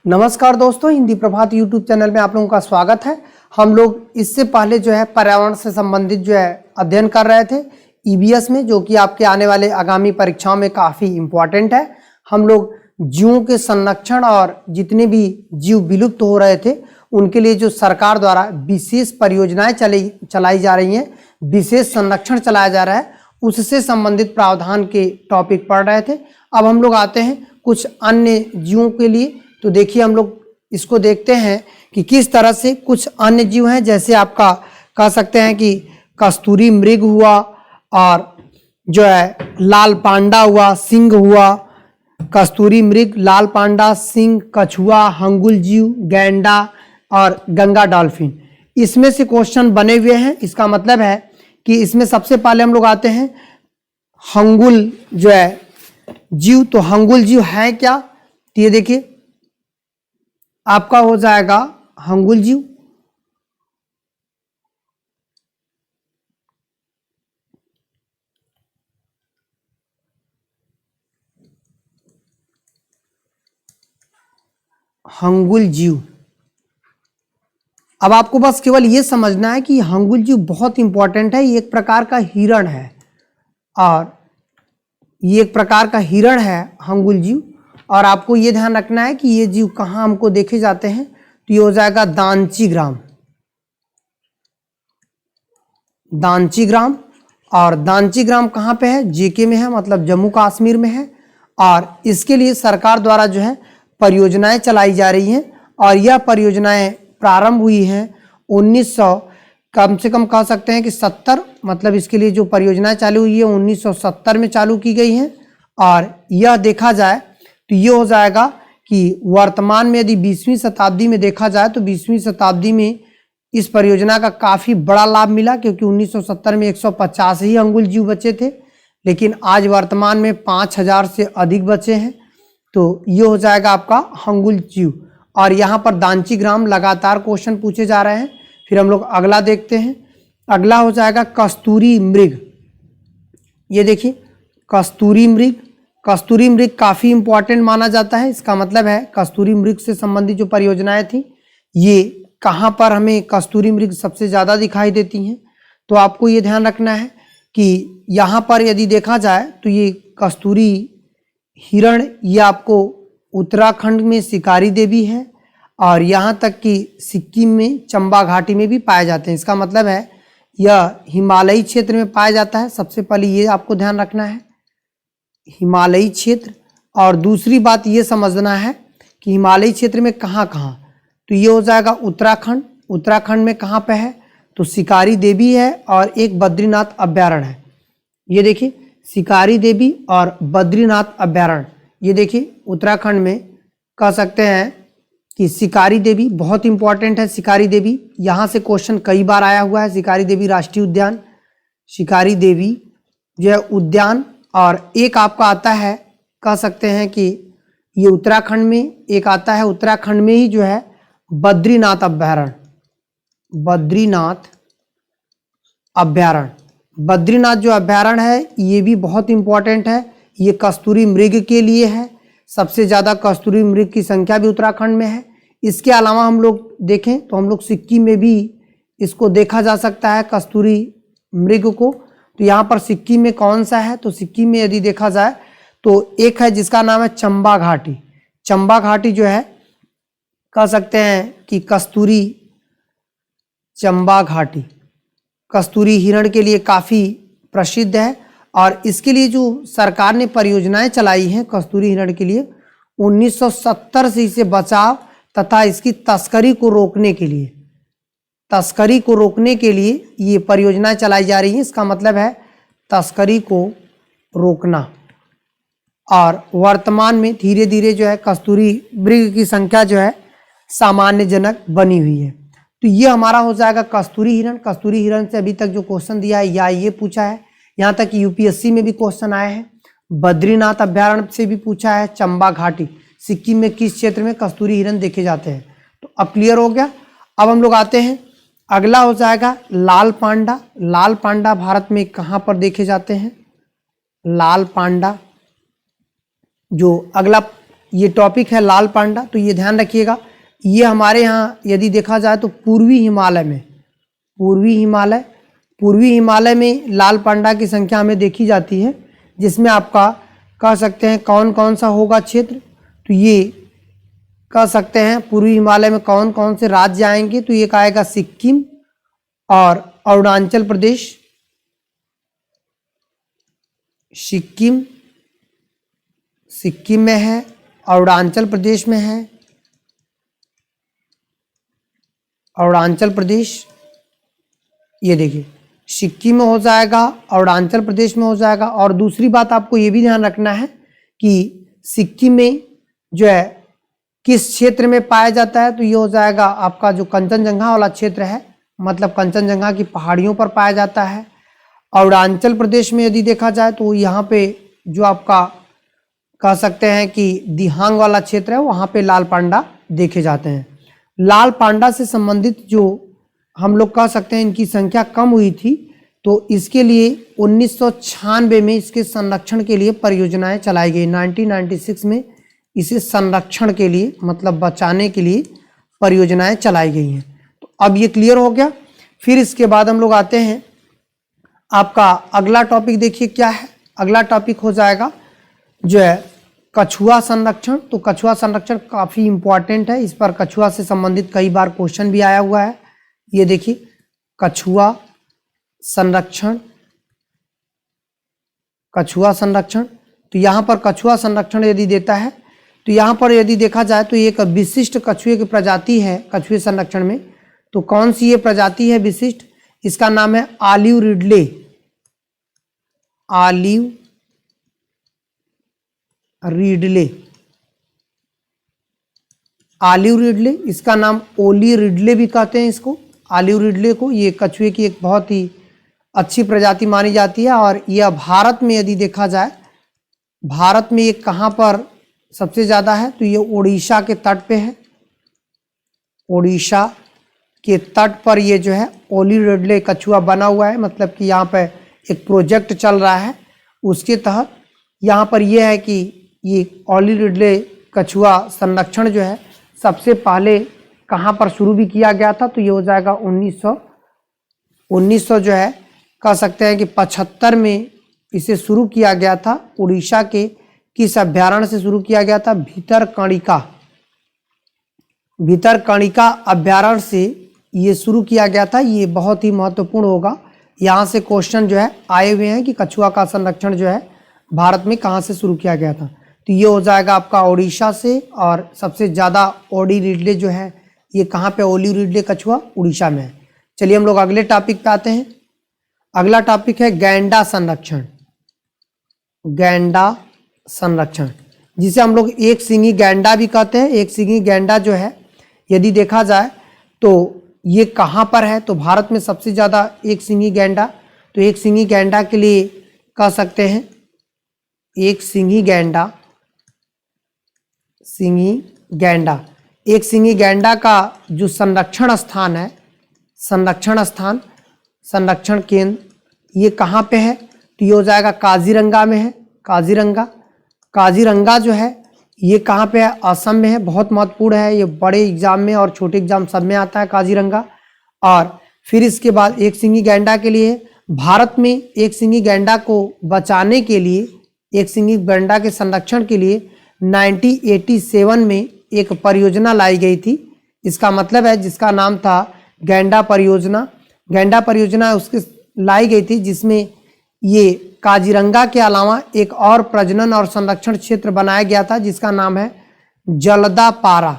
नमस्कार दोस्तों, हिंदी प्रभात YouTube channel में आप लोगों का स्वागत है। हम लोग इससे पहले जो है पर्यावरण से संबंधित जो है अध्ययन कर रहे थे ईवीएस में, जो कि आपके आने वाले आगामी परीक्षाओं में काफ़ी इम्पोर्टेंट है। हम लोग जीवों के संरक्षण और जितने भी जीव विलुप्त हो रहे थे उनके लिए जो सरकार द्वारा विशेष परियोजनाएं चलाई जा रही हैं, विशेष संरक्षण चलाया जा रहा है, उससे संबंधित प्रावधान के टॉपिक पढ़ रहे थे। अब हम लोग आते हैं कुछ अन्य जीवों के लिए। तो देखिए, हम लोग इसको देखते हैं कि किस तरह से कुछ अन्य जीव हैं, जैसे आपका कह सकते हैं कि कस्तूरी मृग हुआ, और जो है लाल पांडा हुआ, सिंह हुआ, कस्तूरी मृग, लाल पांडा, सिंह, कछुआ, हंगुल जीव, गैंडा और गंगा डॉल्फिन। इसमें से क्वेश्चन बने हुए हैं। इसका मतलब है कि इसमें सबसे पहले हम लोग आते हैं हंगुल जो है जीव। तो हंगुल जीव है क्या? तो ये देखिए आपका हो जाएगा हंगुल जीव। हंगुल जीव। अब आपको बस केवल ये समझना है कि हंगुल जीव बहुत इंपॉर्टेंट है। ये एक प्रकार का हिरण है, और ये एक प्रकार का हिरण है हंगुल जीव। और आपको ये ध्यान रखना है कि ये जीव कहाँ हमको देखे जाते हैं। तो ये हो जाएगा दांचीग्राम। दांचीग्राम, और दांचीग्राम कहाँ पे है? जेके में है, मतलब जम्मू कश्मीर में है। और इसके लिए सरकार द्वारा जो है परियोजनाएं चलाई जा रही हैं, और यह परियोजनाएं प्रारंभ हुई हैं 1900 कम से कम कह सकते हैं कि 70, मतलब इसके लिए जो परियोजनाएं चालू हुई है 1970 में चालू की गई हैं। और यह देखा जाए तो ये हो जाएगा कि वर्तमान में यदि 20वीं शताब्दी में देखा जाए तो 20वीं शताब्दी में इस परियोजना का काफ़ी बड़ा लाभ मिला, क्योंकि 1970 में 150 ही हंगुल जीव बचे थे, लेकिन आज वर्तमान में 5000 से अधिक बचे हैं। तो ये हो जाएगा आपका हंगुल जीव। और यहाँ पर दांचीग्राम लगातार क्वेश्चन पूछे जा रहे हैं। फिर हम लोग अगला देखते हैं। अगला हो जाएगा कस्तूरी मृग। ये देखिए कस्तूरी मृग। कस्तूरी मृग काफ़ी इंपॉर्टेंट माना जाता है। इसका मतलब है कस्तूरी मृग से संबंधित जो परियोजनाएं थी, ये कहाँ पर हमें कस्तूरी मृग सबसे ज़्यादा दिखाई देती हैं। तो आपको ये ध्यान रखना है कि यहाँ पर यदि देखा जाए तो ये कस्तूरी हिरण, ये आपको उत्तराखंड में शिकारी देवी है, और यहाँ तक कि सिक्किम में चंबा घाटी में भी पाए जाते हैं। इसका मतलब है यह हिमालयी क्षेत्र में पाया जाता है। सबसे पहले ये आपको ध्यान रखना है, हिमालयी क्षेत्र। और दूसरी बात ये समझना है कि हिमालयी क्षेत्र में कहाँ कहाँ। तो ये हो जाएगा उत्तराखंड। उत्तराखंड में कहाँ पे है? तो शिकारी देवी है, और एक बद्रीनाथ अभ्यारण्य है। ये देखिए शिकारी देवी और बद्रीनाथ अभ्यारण्य, ये देखिए उत्तराखंड में कह सकते हैं कि शिकारी देवी बहुत इंपॉर्टेंट है। शिकारी देवी यहाँ से क्वेश्चन कई बार आया हुआ है। शिकारी देवी राष्ट्रीय उद्यान, शिकारी देवी जो है उद्यान। और एक आपका आता है, कह सकते हैं कि ये उत्तराखंड में एक आता है, उत्तराखंड में ही जो है बद्रीनाथ अभ्यारण्य। बद्रीनाथ अभ्यारण्य, बद्रीनाथ जो अभ्यारण्य है ये भी बहुत इंपॉर्टेंट है। ये कस्तूरी मृग के लिए है। सबसे ज़्यादा कस्तूरी मृग की संख्या भी उत्तराखंड में है। इसके अलावा हम लोग देखें तो हम लोग सिक्किम में भी इसको देखा जा सकता है कस्तूरी मृग को। तो यहाँ पर सिक्किम में कौन सा है? तो सिक्किम में यदि देखा जाए तो एक है जिसका नाम है चंबा घाटी। चंबा घाटी जो है कह सकते हैं कि कस्तूरी चंबा घाटी कस्तूरी हिरण के लिए काफ़ी प्रसिद्ध है। और इसके लिए जो सरकार ने परियोजनाएं चलाई हैं कस्तूरी हिरण के लिए 1970 से इसे बचाव तथा इसकी तस्करी को रोकने के लिए ये परियोजनाएं चलाई जा रही हैं। इसका मतलब है तस्करी को रोकना। और वर्तमान में धीरे धीरे जो है कस्तूरी मृग की संख्या जो है सामान्यजनक बनी हुई है। तो ये हमारा हो जाएगा कस्तूरी हिरण। कस्तूरी हिरण से अभी तक जो क्वेश्चन दिया है या ये पूछा है, यहाँ तक कि यूपीएससी में भी क्वेश्चन आए हैं। बद्रीनाथ अभ्यारण्य से भी पूछा है, चंबा घाटी सिक्किम में किस क्षेत्र में कस्तूरी हिरण देखे जाते हैं। तो अब क्लियर हो गया। अब हम लोग आते हैं, अगला हो जाएगा लाल पांडा। लाल पांडा भारत में कहाँ पर देखे जाते हैं? लाल पांडा जो अगला ये टॉपिक है लाल पांडा, तो ये ध्यान रखिएगा। ये हमारे यहाँ यदि देखा जाए तो पूर्वी हिमालय में लाल पांडा की संख्या हमें देखी जाती है, जिसमें आपका कह सकते हैं कौन कौन सा होगा क्षेत्र, तो ये कह सकते हैं पूर्वी हिमालय में कौन कौन से राज्य आएंगे, तो एक आएगा सिक्किम और अरुणाचल प्रदेश। सिक्किम में है, अरुणाचल प्रदेश में है, अरुणाचल प्रदेश, ये देखिए सिक्किम में हो जाएगा, अरुणाचल प्रदेश में हो जाएगा। और दूसरी बात आपको ये भी ध्यान रखना है कि सिक्किम में जो है किस क्षेत्र में पाया जाता है, तो ये हो जाएगा आपका जो कंचनजंगा वाला क्षेत्र है, मतलब कंचनजंगा की पहाड़ियों पर पाया जाता है। अरुणाचल प्रदेश में यदि देखा जाए तो यहाँ पे जो आपका कह सकते हैं कि दिहांग वाला क्षेत्र है, वहाँ पे लाल पांडा देखे जाते हैं। लाल पांडा से संबंधित जो हम लोग कह सकते हैं इनकी संख्या कम हुई थी, तो इसके लिए 1996 में इसके संरक्षण के लिए परियोजनाएं चलाई गई। 1996 में इसे संरक्षण के लिए मतलब बचाने के लिए परियोजनाएं चलाई गई हैं। तो अब ये क्लियर हो गया। फिर इसके बाद हम लोग आते हैं, आपका अगला टॉपिक देखिए क्या है। अगला टॉपिक हो जाएगा जो है कछुआ संरक्षण। तो कछुआ संरक्षण काफ़ी इम्पॉर्टेंट है, इस पर कछुआ से संबंधित कई बार क्वेश्चन भी आया हुआ है। ये देखिए कछुआ संरक्षण, तो यहाँ पर कछुआ संरक्षण यदि देता है, तो यहाँ पर यदि देखा जाए तो एक विशिष्ट कछुए की प्रजाति है कछुए संरक्षण में। तो कौन सी ये प्रजाति है विशिष्ट, इसका नाम है ऑलिव रिडले, इसका नाम ओली रिडले भी कहते हैं इसको, ऑलिव रिडले को। ये कछुए की एक बहुत ही अच्छी प्रजाति मानी जाती है। और यह भारत में यदि देखा जाए, भारत में ये कहाँ पर सबसे ज़्यादा है, तो ये उड़ीसा के तट पे है। उड़ीसा के तट पर ये जो है ओली रिडले कछुआ बना हुआ है, मतलब कि यहाँ पर एक प्रोजेक्ट चल रहा है, उसके तहत यहाँ पर यह है कि ये ओली रिडले कछुआ संरक्षण जो है सबसे पहले कहाँ पर शुरू भी किया गया था, तो ये हो जाएगा 1900 जो है कह सकते हैं कि 75 में इसे शुरू किया गया था। उड़ीसा के किस अभ्यारण्य से शुरू किया गया था, भितरकणिका अभ्यारण्य से ये शुरू किया गया था। ये बहुत ही महत्वपूर्ण होगा, यहाँ से क्वेश्चन जो है आए हुए हैं कि कछुआ का संरक्षण जो है भारत में कहाँ से शुरू किया गया था। तो ये हो जाएगा आपका उड़ीसा से, और सबसे ज़्यादा ओली रिडले जो है ये कहाँ पे, ओली रिडले कछुआ उड़ीसा में है। चलिए हम लोग अगले टॉपिक पे आते हैं। अगला टॉपिक है गैंडा संरक्षण, जिसे हम लोग एक सिंगी गैंडा भी कहते हैं। एक सिंगी गैंडा जो है यदि देखा जाए तो ये कहाँ पर है, तो भारत में सबसे ज़्यादा एक सिंगी गैंडा। तो एक सिंगी गैंडा के लिए कह सकते हैं एक सिंगी गैंडा का जो संरक्षण स्थान है, संरक्षण केंद्र, ये कहाँ पे है, तो ये हो जाएगा काजीरंगा में है। काजीरंगा जो है ये कहाँ पे है, असम में है। बहुत महत्वपूर्ण है, ये बड़े एग्जाम में और छोटे एग्जाम सब में आता है काजीरंगा। और फिर इसके बाद एक सिंगी गैंडा के लिए भारत में एक सिंगी गैंडा को बचाने के लिए, एक सिंगी गैंडा के संरक्षण के लिए 1987 में एक परियोजना लाई गई थी। इसका मतलब है जिसका नाम था गैंडा परियोजना उसके लाई गई थी, जिसमें ये काजीरंगा के अलावा एक और प्रजनन और संरक्षण क्षेत्र बनाया गया था जिसका नाम है जलदापारा।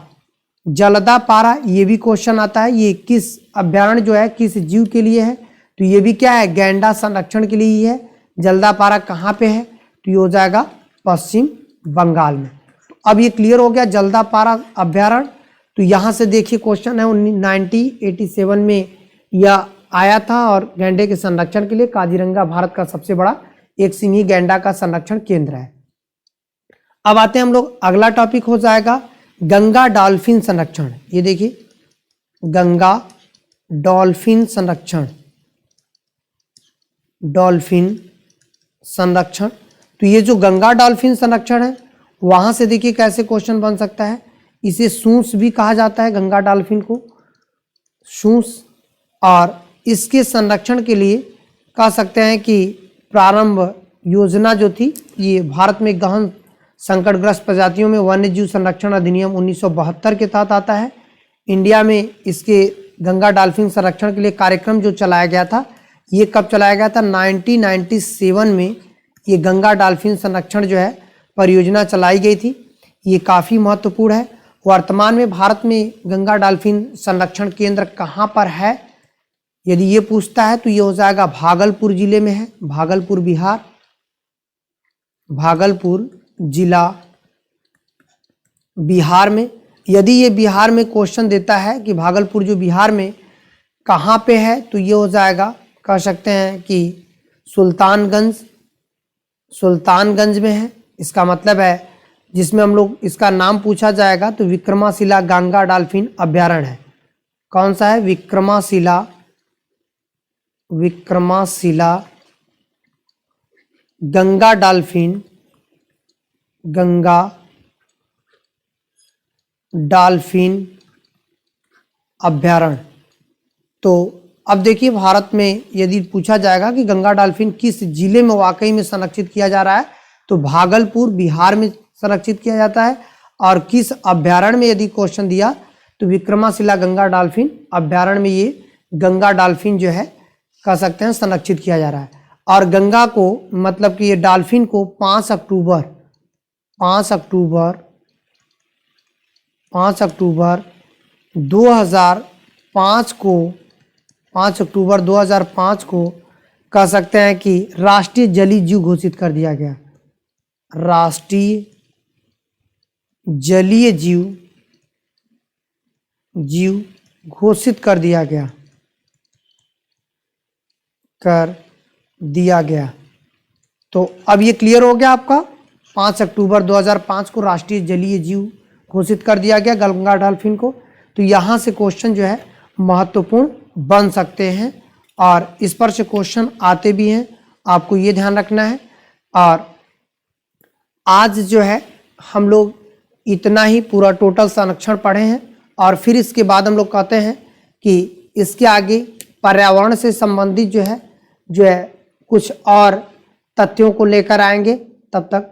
ये भी क्वेश्चन आता है, ये किस अभ्यारण्य जो है किस जीव के लिए है, तो ये भी क्या है, गैंडा संरक्षण के लिए ही है। जलदापारा कहाँ पे है, तो ये हो जाएगा पश्चिम बंगाल में। तो अब ये क्लियर हो गया जलदापारा अभ्यारण्य। तो यहाँ से देखिए क्वेश्चन है 1987 में यह आया था, और गैंडे के संरक्षण के लिए काजीरंगा भारत का सबसे बड़ा एक सिंगी गैंडा का संरक्षण केंद्र है। अब आते हैं हम लोग, अगला टॉपिक हो जाएगा गंगा डॉल्फिन संरक्षण। ये देखिए गंगा डॉल्फिन संरक्षण। तो ये जो गंगा डॉल्फिन संरक्षण है वहां से देखिए कैसे क्वेश्चन बन सकता है। इसे सूंस भी कहा जाता है, गंगा डॉल्फिन को सूंस। और इसके संरक्षण के लिए कह सकते हैं कि प्रारंभ योजना जो थी, ये भारत में गहन संकटग्रस्त प्रजातियों में वन्यजीव संरक्षण अधिनियम 1972 के तहत आता है। इंडिया में इसके गंगा डॉल्फिन संरक्षण के लिए कार्यक्रम जो चलाया गया था, ये कब चलाया गया था? 1997 में ये गंगा डॉल्फिन संरक्षण जो है परियोजना चलाई गई थी। ये काफ़ी महत्वपूर्ण है। वर्तमान में भारत में गंगा डॉल्फिन संरक्षण केंद्र कहाँ पर है, यदि ये पूछता है तो ये हो जाएगा भागलपुर जिले में है, भागलपुर बिहार, भागलपुर जिला बिहार में। यदि ये बिहार में क्वेश्चन देता है कि भागलपुर जो बिहार में कहाँ पे है, तो ये हो जाएगा, कह सकते हैं कि सुल्तानगंज में है। इसका मतलब है जिसमें हम लोग इसका नाम पूछा जाएगा तो विक्रमाशिला गंगा डॉल्फिन अभ्यारण्य है। कौन सा है? विक्रमाशिला गंगा डॉल्फिन अभ्यारण्य। तो अब देखिए भारत में यदि पूछा जाएगा कि गंगा डॉल्फिन किस जिले में वाकई में संरक्षित किया जा रहा है, तो भागलपुर बिहार में संरक्षित किया जाता है। और किस अभ्यारण्य में यदि क्वेश्चन दिया तो विक्रमाशिला गंगा डॉल्फिन अभ्यारण्य में ये गंगा डॉल्फिन जो है कह सकते हैं संरक्षित किया जा रहा है। और गंगा को मतलब कि ये डॉल्फिन को 5 अक्टूबर 2005 को कह सकते हैं कि राष्ट्रीय जलीय जीव घोषित कर दिया गया। राष्ट्रीय जलीय जीव घोषित कर दिया गया। तो अब ये क्लियर हो गया आपका। 5 अक्टूबर 2005 को राष्ट्रीय जलीय जीव घोषित कर दिया गया गंगा डॉल्फिन को। तो यहाँ से क्वेश्चन जो है महत्वपूर्ण बन सकते हैं और इस पर से क्वेश्चन आते भी हैं, आपको ये ध्यान रखना है। और आज जो है हम लोग इतना ही पूरा टोटल संरक्षण पढ़े हैं और फिर इसके बाद हम लोग कहते हैं कि इसके आगे पर्यावरण से संबंधित जो है कुछ और तथ्यों को लेकर आएंगे। तब तक